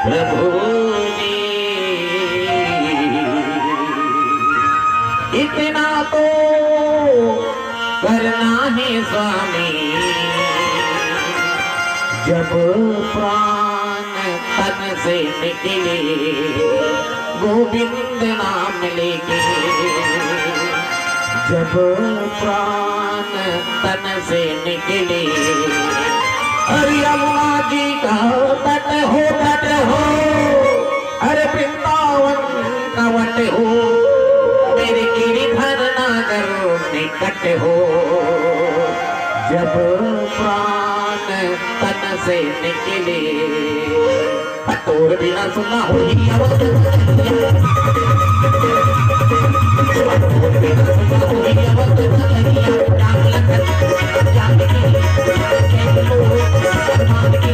प्रभु ने इतना तो करना है स्वामी, जब प्राण तन से निकले गोविंद नाम लेके, जब प्राण तन से निकले। अरे यमुना जी का तट हो, अरे वृंदावन का वट हो, मेरे गिरिधर नागर निकट हो, जब प्राण तन से निकले। पटोर बिना सुना हो ही पटोर बिना सुना हो ही राम लखन जानकी जय बोलो हनुमान की,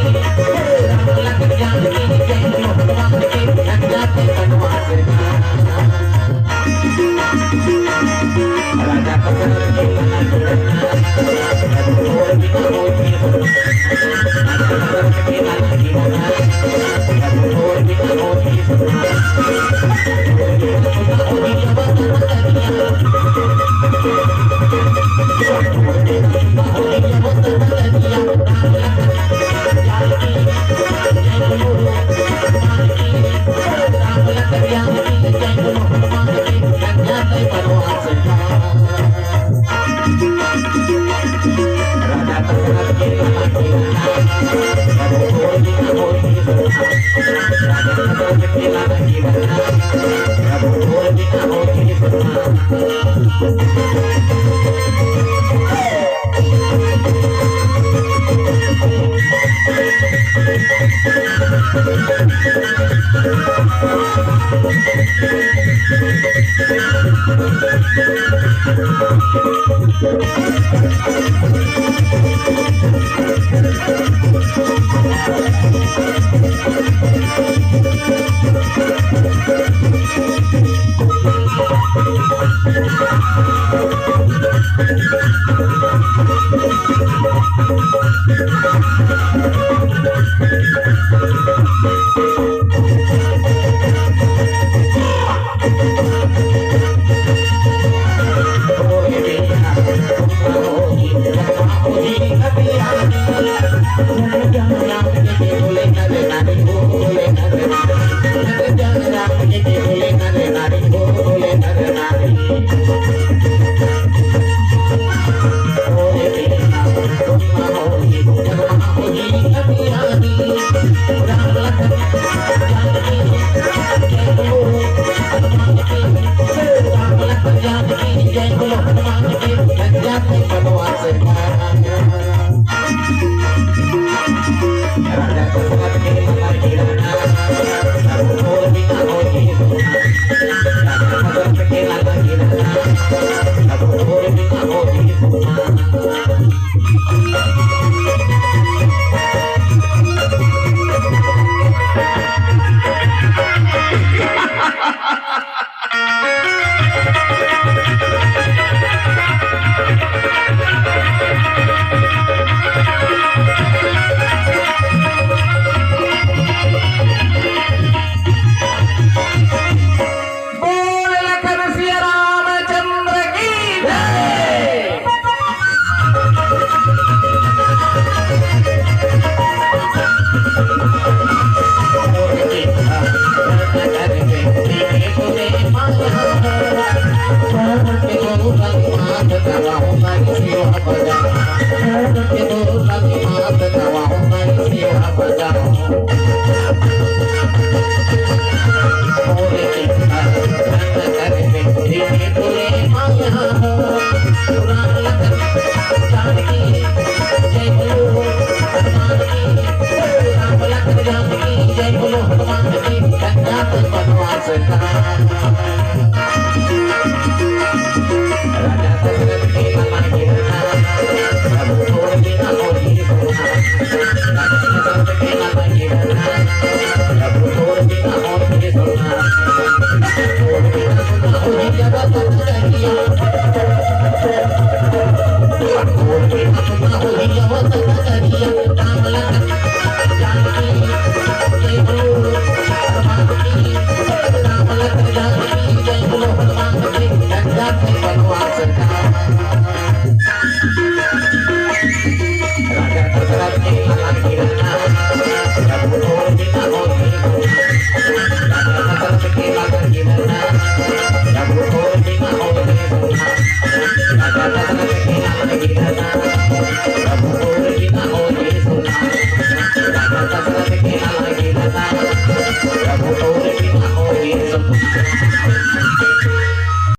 राम लखन जानकी जय बोलो हनुमान की, लग जाते वनवास राजा दशरथ के